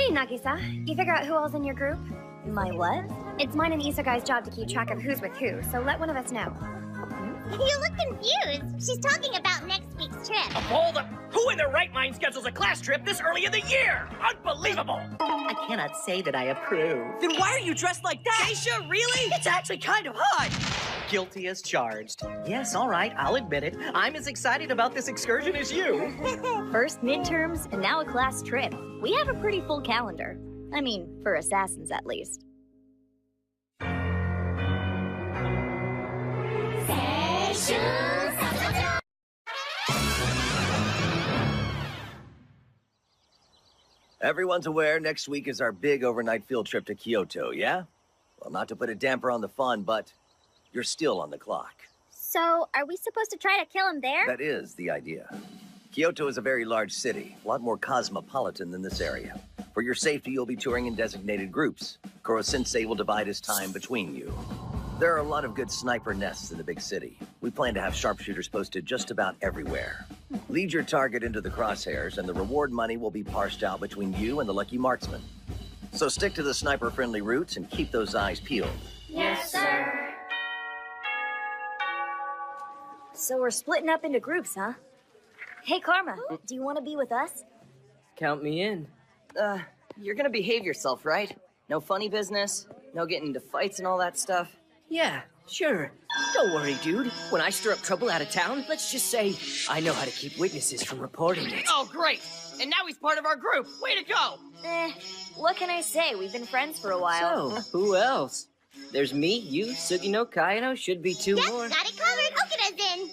Hey, Nagisa. You figure out who all's in your group? My what? It's mine and Isagai's job to keep track of who's with who, so let one of us know. You look confused. She's talking about next week's trip. Of all the... Who in their right mind schedules a class trip this early in the year? Unbelievable! I cannot say that I approve. Then why are you dressed like that? Geisha, really? It's actually kind of hot. Guilty as charged. Yes, all right, I'll admit it. I'm as excited about this excursion as you. First midterms, and now a class trip. We have a pretty full calendar. I mean, for assassins at least. Everyone's aware next week is our big overnight field trip to Kyoto, yeah? Well, not to put a damper on the fun, but you're still on the clock. So, are we supposed to try to kill him there? That is the idea. Kyoto is a very large city, a lot more cosmopolitan than this area. For your safety, you'll be touring in designated groups. Koro-sensei will divide his time between you. There are a lot of good sniper nests in the big city. We plan to have sharpshooters posted just about everywhere. Lead your target into the crosshairs, and the reward money will be parsed out between you and the lucky marksman. So stick to the sniper-friendly routes and keep those eyes peeled. Yes, sir. So we're splitting up into groups, huh? Hey, Karma, do you want to be with us? Count me in. You're gonna behave yourself, right? No funny business, no getting into fights and all that stuff. Yeah, sure. Don't worry, dude. When I stir up trouble out of town, let's just say I know how to keep witnesses from reporting it. Oh, great! And now he's part of our group! Way to go! What can I say? We've been friends for a while. So, who else? There's me, you, Sugino, Kaino, should be two Yes, more. got it covered. Okina's in.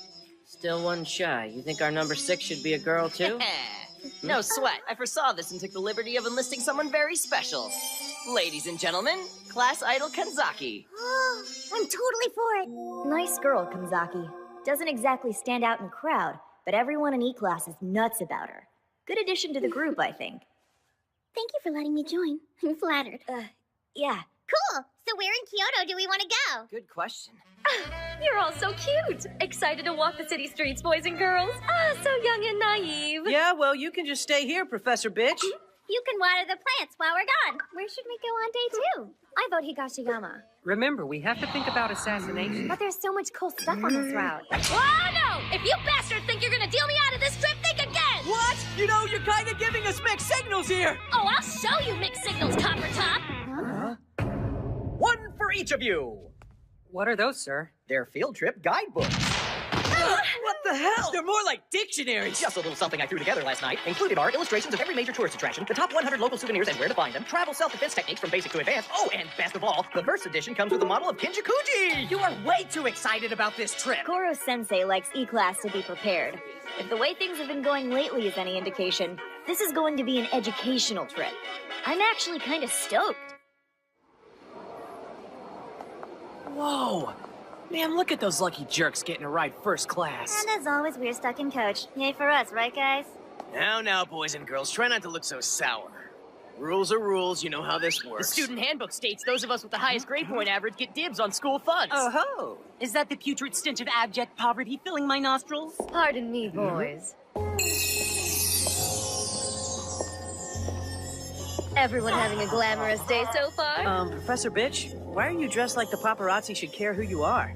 Still one shy. You think our number 6 should be a girl, too? No sweat. I foresaw this and took the liberty of enlisting someone very special. Ladies and gentlemen, class idol Kanzaki. I'm totally for it. Nice girl, Kanzaki. Doesn't exactly stand out in a crowd, but everyone in E-class is nuts about her. Good addition to the group, I think. Thank you for letting me join. I'm flattered. Yeah. Cool. So where in Kyoto do we want to go? Good question. You're all so cute. Excited to walk the city streets, boys and girls. So young and naive. Yeah, well, you can just stay here, Professor Bitch. You can water the plants while we're gone. Where should we go on day 2? I vote Higashiyama. Remember, we have to think about assassination. But there's so much cool stuff on this route. Oh, no! If you bastards think you're gonna deal me out of this trip, think again! What? You know, you're kind of giving us mixed signals here. Oh, I'll show you mixed signals, Copper Top! One for each of you! What are those, sir? They're field trip guidebooks. What the hell? They're more like dictionaries. Just a little something I threw together last night. Included are illustrations of every major tourist attraction, the top 100 local souvenirs and where to find them, travel self-defense techniques from basic to advanced. Oh, and best of all, the first edition comes with a model of Kinjakuji! You are way too excited about this trip. Koro-sensei likes E-class to be prepared. If the way things have been going lately is any indication, this is going to be an educational trip. I'm actually kind of stoked. Whoa. Man, look at those lucky jerks getting to ride first class. And as always, we're stuck in coach. Yay for us, right, guys? Now, boys and girls, try not to look so sour. Rules are rules, you know how this works. The student handbook states those of us with the highest grade point average get dibs on school funds. Oh-ho. Is that the putrid stench of abject poverty filling my nostrils? Pardon me, boys. Everyone having a glamorous day so far? Professor Bitch, why are you dressed like the paparazzi should care who you are?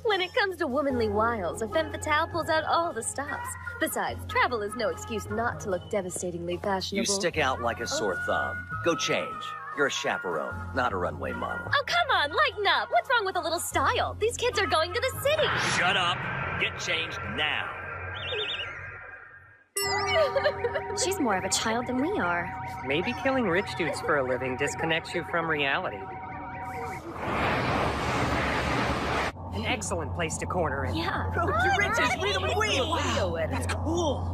When it comes to womanly wiles, a femme fatale pulls out all the stops. Besides, travel is no excuse not to look devastatingly fashionable. You stick out like a sore thumb. Go change. You're a chaperone, not a runway model. Oh, come on, lighten up. What's wrong with a little style? These kids are going to the city. Shut up. Get changed now. She's more of a child than we are. Maybe killing rich dudes for a living disconnects you from reality. An excellent place to corner in. Yeah. Road to riches, rhythm and wheel. Wow, that's cool.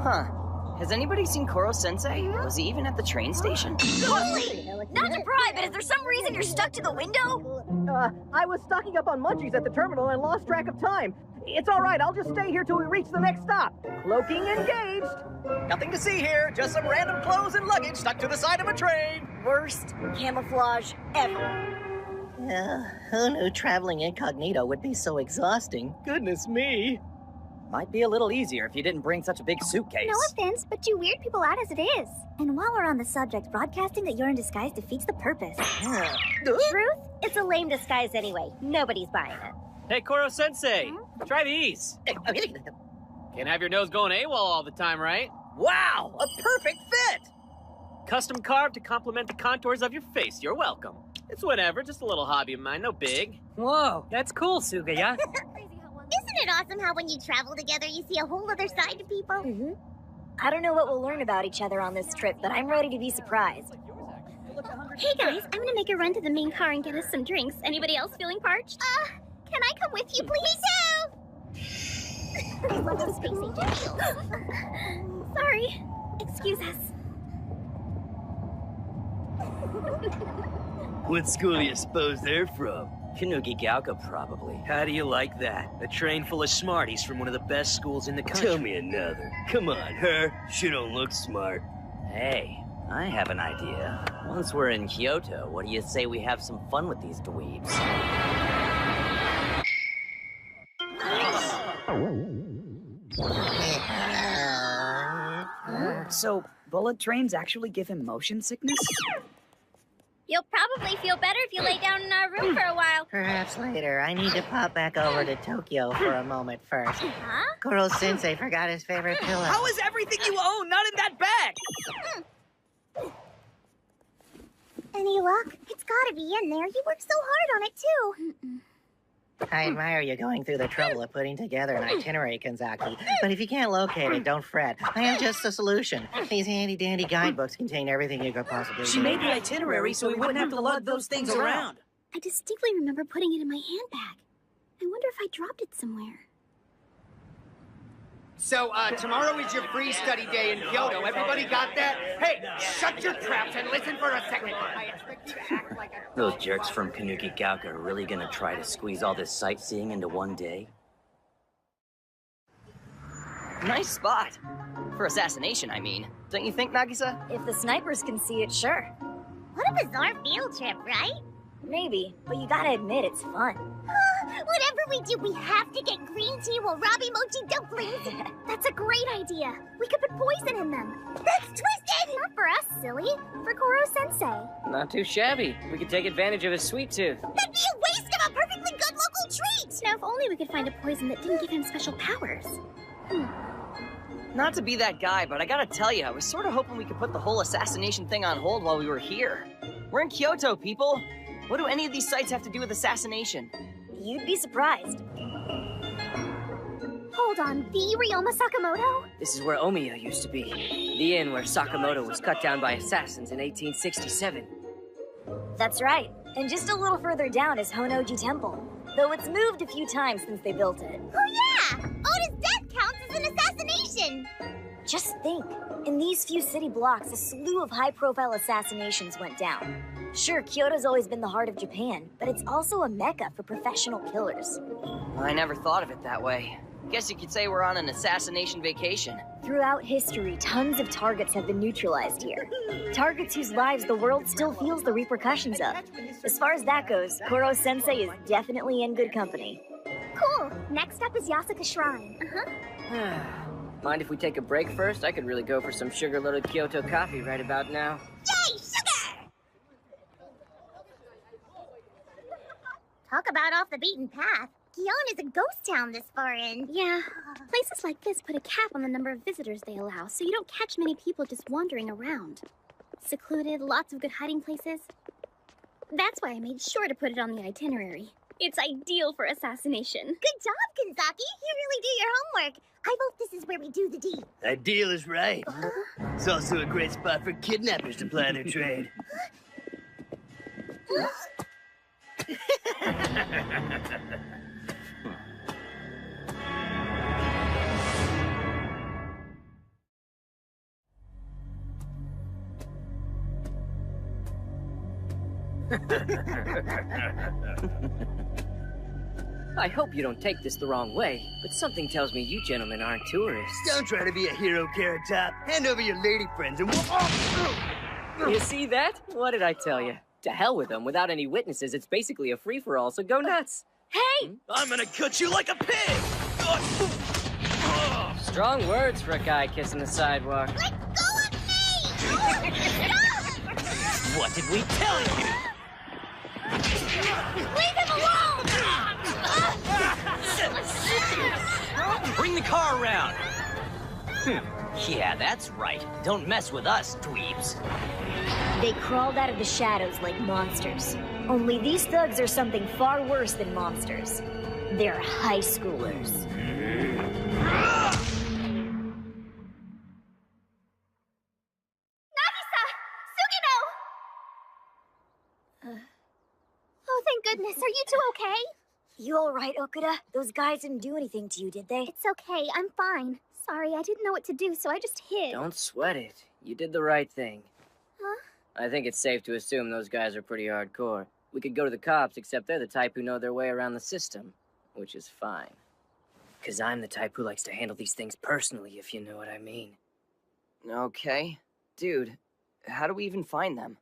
Huh. Has anybody seen Koro-sensei? Was he even at the train station? Holy! Not to pry, but is there some reason you're stuck to the window? I was stocking up on munchies at the terminal and lost track of time. It's all right, I'll just stay here till we reach the next stop. Cloaking engaged. Nothing to see here, just some random clothes and luggage stuck to the side of a train. Worst camouflage ever. Who knew traveling incognito would be so exhausting? Goodness me. Might be a little easier if you didn't bring such a big suitcase. No offense, but you weird people out as it is. And while we're on the subject, broadcasting that you're in disguise defeats the purpose. Truth? It's a lame disguise anyway. Nobody's buying it. Hey, Koro-sensei, try these. Can't have your nose going AWOL all the time, right? Wow, a perfect fit! Custom carved to complement the contours of your face. You're welcome. It's whatever, just a little hobby of mine, no big. Whoa, that's cool, Sugaya. Isn't it awesome how when you travel together, you see a whole other side to people? I don't know what we'll learn about each other on this trip, but I'm ready to be surprised. Hey guys, I'm gonna make a run to the main car and get us some drinks. Anybody else feeling parched? Can I come with you, please? Me too! I love those space agent feels. Sorry. Excuse us. What school do you suppose they're from? Kinugi-Gauka, probably. How do you like that? A train full of smarties from one of the best schools in the country. Tell me another. Come on, her. She don't look smart. Hey, I have an idea. Once we're in Kyoto, what do you say we have some fun with these dweebs? So, bullet trains actually give him motion sickness? You'll probably feel better if you lay down in our room for a while. Perhaps later. I need to pop back over to Tokyo for a moment first. Huh? Koro-sensei forgot his favorite pillow. How is everything you own not in that bag? Any luck? It's gotta be in there. You worked so hard on it, too. I admire you going through the trouble of putting together an itinerary, Kanzaki. But if you can't locate it, don't fret. I have just the solution. These handy-dandy guidebooks contain everything you could possibly need. She made the itinerary so we wouldn't have to lug those things around. I distinctly remember putting it in my handbag. I wonder if I dropped it somewhere. So, tomorrow is your free study day in Kyoto. Everybody got that? Hey, shut your traps and listen for a second. I expect you to act like a... Those jerks from Kinugi-Gauka are really gonna try to squeeze all this sightseeing into one day? Nice spot. For assassination, I mean. Don't you think, Nagisa? If the snipers can see it, sure. What a bizarre field trip, right? Maybe, but you gotta admit it's fun. Whatever we do, we have to get green tea Warabi Mochi dumplings. That's a great idea. We could put poison in them. That's twisted! Not for us, silly. For Koro-sensei. Not too shabby. We could take advantage of his sweet tooth. That'd be a waste of a perfectly good local treat! Now, if only we could find a poison that didn't give him special powers. Not to be that guy, but I gotta tell you, I was sort of hoping we could put the whole assassination thing on hold while we were here. We're in Kyoto, people. What do any of these sites have to do with assassination? You'd be surprised. Hold on, the Ryoma Sakamoto? This is where Omiya used to be. The inn where Sakamoto was cut down by assassins in 1867. That's right. And just a little further down is Honnoji Temple. Though it's moved a few times since they built it. Oh yeah! Oda's death counts as an assassination! Just think. In these few city blocks, a slew of high-profile assassinations went down. Sure, Kyoto's always been the heart of Japan, but it's also a mecca for professional killers. I never thought of it that way. Guess you could say we're on an assassination vacation. Throughout history, tons of targets have been neutralized here. Targets whose lives the world still feels the repercussions of. As far as that goes, Koro-sensei is definitely in good company. Cool. Next up is Yasuka Shrine. Mind if we take a break first? I could really go for some sugar-loaded Kyoto coffee right about now. Yay, sugar! Talk about off the beaten path. Gion is a ghost town this far in. Yeah, places like this put a cap on the number of visitors they allow, so you don't catch many people just wandering around. Secluded, lots of good hiding places. That's why I made sure to put it on the itinerary. It's ideal for assassination. Good job, Kanzaki. You really do your homework. I vote this is where we do the deed. Ideal is right. It's also a great spot for kidnappers to ply their trade. I hope you don't take this the wrong way, but something tells me you gentlemen aren't tourists. Don't try to be a hero, Carrot Top. Hand over your lady friends and we'll... You see that? What did I tell you? To hell with them. Without any witnesses, it's basically a free-for-all, so go nuts. Hey! I'm gonna cut you like a pig! Strong words for a guy kissing the sidewalk. Let go of me! What did we tell you? Leave him alone! Bring the car around. Yeah, that's right. Don't mess with us, dweebs. They crawled out of the shadows like monsters. Only these thugs are something far worse than monsters. They're high schoolers. Nagisa! Sugino! Oh, thank goodness. Are you two okay? You alright, Okuda? Those guys didn't do anything to you, did they? It's okay. I'm fine. Sorry, I didn't know what to do, so I just hid. Don't sweat it. You did the right thing. Huh? I think it's safe to assume those guys are pretty hardcore. We could go to the cops, except they're the type who know their way around the system, which is fine. 'Cause I'm the type who likes to handle these things personally, if you know what I mean. Okay. Dude, how do we even find them?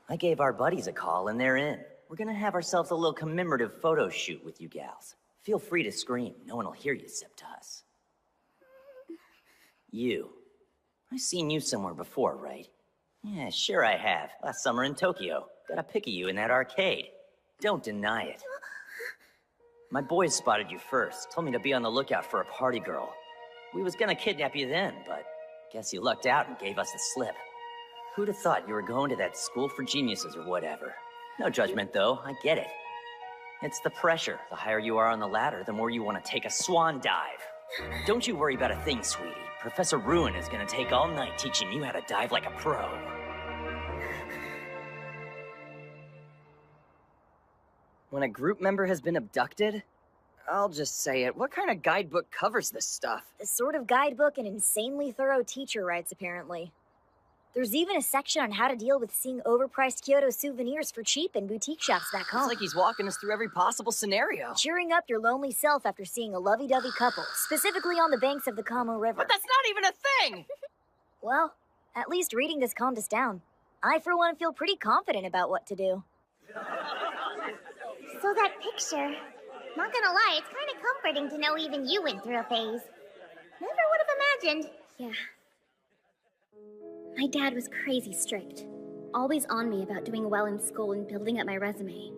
I gave our buddies a call and they're in. We're gonna have ourselves a little commemorative photo shoot with you gals. Feel free to scream. No one will hear you except us. You. I've seen you somewhere before, right? Yeah, sure I have. Last summer in Tokyo. Got a pic of you in that arcade. Don't deny it. My boys spotted you first. Told me to be on the lookout for a party girl. We was gonna kidnap you then, but guess you lucked out and gave us the slip. Who'd have thought you were going to that school for geniuses or whatever? No judgment, though. I get it. It's the pressure. The higher you are on the ladder, the more you want to take a swan dive. Don't you worry about a thing, sweetie. Professor Ruin is going to take all night teaching you how to dive like a pro. When a group member has been abducted? I'll just say it. What kind of guidebook covers this stuff? The sort of guidebook an insanely thorough teacher writes, apparently. There's even a section on how to deal with seeing overpriced Kyoto souvenirs for cheap in boutique shops back home. It's like he's walking us through every possible scenario. Cheering up your lonely self after seeing a lovey-dovey couple, specifically on the banks of the Kamo River. But that's not even a thing! Well, at least reading this calmed us down. I, for one, feel pretty confident about what to do. So that picture. Not gonna lie, it's kind of comforting to know even you went through a phase. Never would have imagined. Yeah. My dad was crazy strict. Always on me about doing well in school and building up my resume.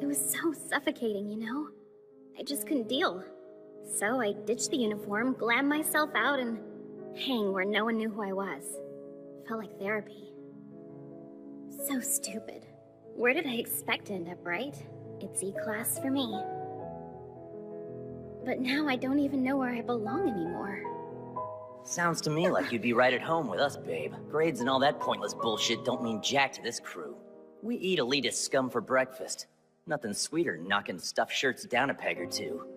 It was so suffocating, you know? I just couldn't deal. So I ditched the uniform, glammed myself out, and hang where no one knew who I was. Felt like therapy. So stupid. Where did I expect to end up, right? It's E-class for me. But now I don't even know where I belong anymore. Sounds to me like you'd be right at home with us, babe. Grades and all that pointless bullshit don't mean jack to this crew. We eat elitist scum for breakfast. Nothing sweeter than knocking stuffed shirts down a peg or two.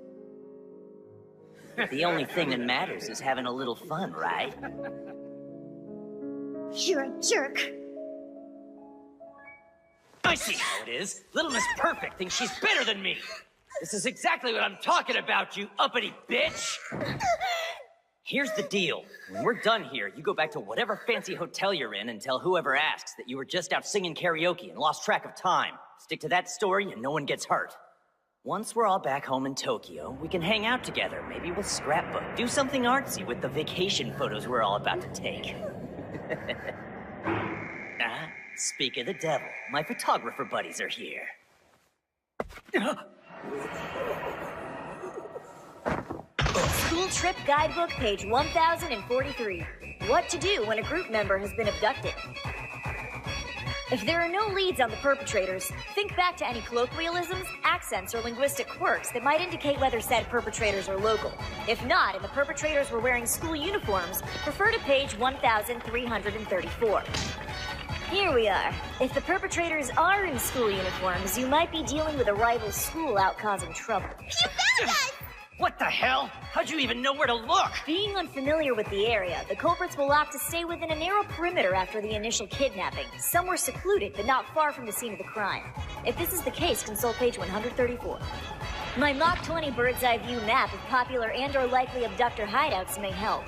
The only thing that matters is having a little fun, right? You're a jerk. I see how it is. Little Miss Perfect thinks she's better than me. This is exactly what I'm talking about, you uppity bitch. Here's the deal. When we're done here, you go back to whatever fancy hotel you're in and tell whoever asks that you were just out singing karaoke and lost track of time. Stick to that story and no one gets hurt. Once we're all back home in Tokyo, we can hang out together, maybe with scrapbook. Do something artsy with the vacation photos we're all about to take. Speak of the devil, my photographer buddies are here. School Trip Guidebook, page 1043. What to do when a group member has been abducted. If there are no leads on the perpetrators, think back to any colloquialisms, accents, or linguistic quirks that might indicate whether said perpetrators are local. If not, and the perpetrators were wearing school uniforms, refer to page 1334. Here we are. If the perpetrators are in school uniforms, you might be dealing with a rival school out causing trouble. You found us! What the hell? How'd you even know where to look? Being unfamiliar with the area, the culprits will opt to stay within a narrow perimeter after the initial kidnapping, somewhere secluded but not far from the scene of the crime. If this is the case, consult page 134. My Mach 20 bird's eye view map of popular and or likely abductor hideouts may help.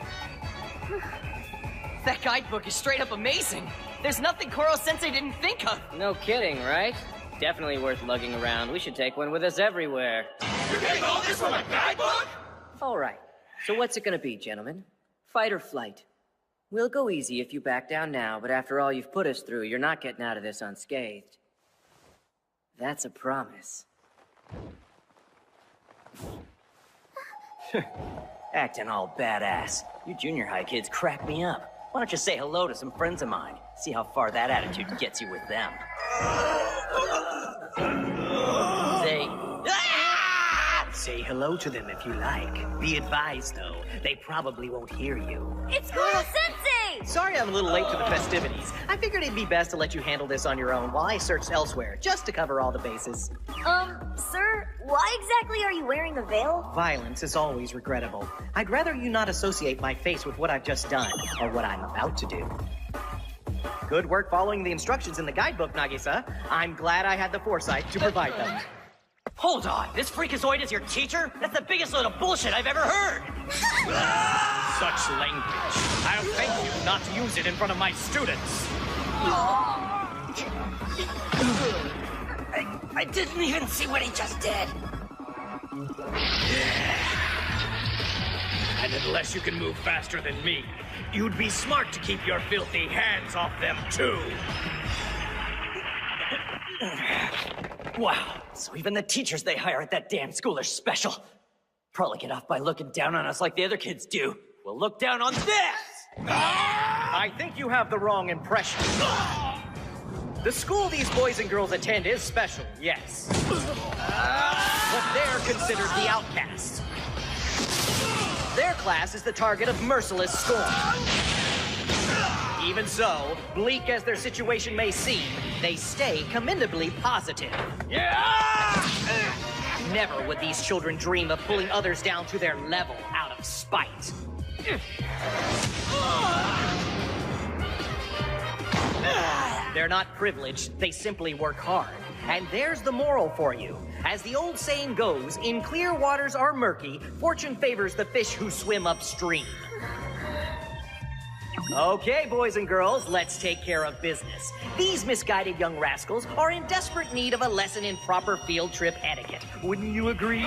That guidebook is straight up amazing. There's nothing Koro-sensei didn't think of. No kidding, right? Definitely worth lugging around. We should take one with us everywhere. You're getting all this from a guidebook? All right. So what's it gonna be, gentlemen? Fight or flight? We'll go easy if you back down now, but after all you've put us through, you're not getting out of this unscathed. That's a promise. Acting all badass. You junior high kids crack me up. Why don't you say hello to some friends of mine? See how far that attitude gets you with them. Say hello to them if you like. Be advised, though, they probably won't hear you. It's Sensei! Sorry I'm a little late to the festivities. I figured it'd be best to let you handle this on your own while I searched elsewhere, just to cover all the bases. Sir, why exactly are you wearing a veil? Violence is always regrettable. I'd rather you not associate my face with what I've just done, or what I'm about to do. Good work following the instructions in the guidebook, Nagisa. I'm glad I had the foresight to provide them. Hold on, this freakazoid is your teacher? That's the biggest load of bullshit I've ever heard! Such language. I'll thank you not to use it in front of my students. I didn't even see what he just did. And unless you can move faster than me, you'd be smart to keep your filthy hands off them, too. Wow, so even the teachers they hire at that damn school are special. Probably get off by looking down on us like the other kids do. We'll look down on this! I think you have the wrong impression. The school these boys and girls attend is special, yes. But they're considered the outcasts. Their class is the target of merciless scorn. Even so, bleak as their situation may seem, they stay commendably positive. Never would these children dream of pulling others down to their level out of spite. They're not privileged, they simply work hard. And there's the moral for you. As the old saying goes, in clear waters are murky, fortune favors the fish who swim upstream. Okay, boys and girls, let's take care of business. These misguided young rascals are in desperate need of a lesson in proper field trip etiquette. Wouldn't you agree?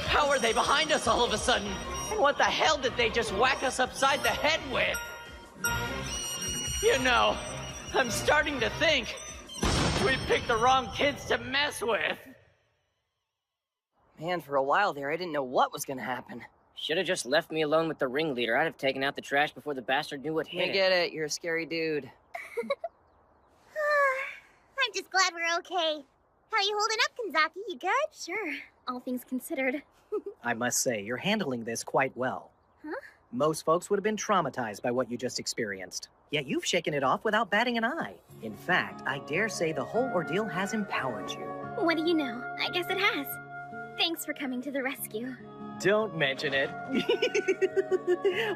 How are they behind us all of a sudden? And what the hell did they just whack us upside the head with? You know, I'm starting to think we picked the wrong kids to mess with. Man, for a while there, I didn't know what was gonna happen. Should have just left me alone with the ringleader. I'd have taken out the trash before the bastard knew what hit I get it, you're a scary dude. I'm just glad we're okay. How you holding up, Kanzaki? You good? Sure, all things considered. I must say, you're handling this quite well. Huh? Most folks would have been traumatized by what you just experienced. Yet you've shaken it off without batting an eye. In fact, I dare say the whole ordeal has empowered you. What do you know? I guess it has. Thanks for coming to the rescue. Don't mention it.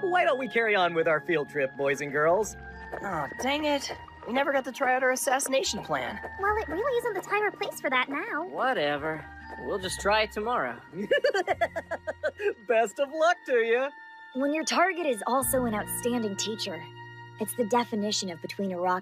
Why don't we carry on with our field trip, boys and girls? Oh, dang it. We never got to try out our assassination plan. Well, it really isn't the time or place for that now. Whatever. We'll just try it tomorrow. Best of luck to you. When your target is also an outstanding teacher, it's the definition of between a rock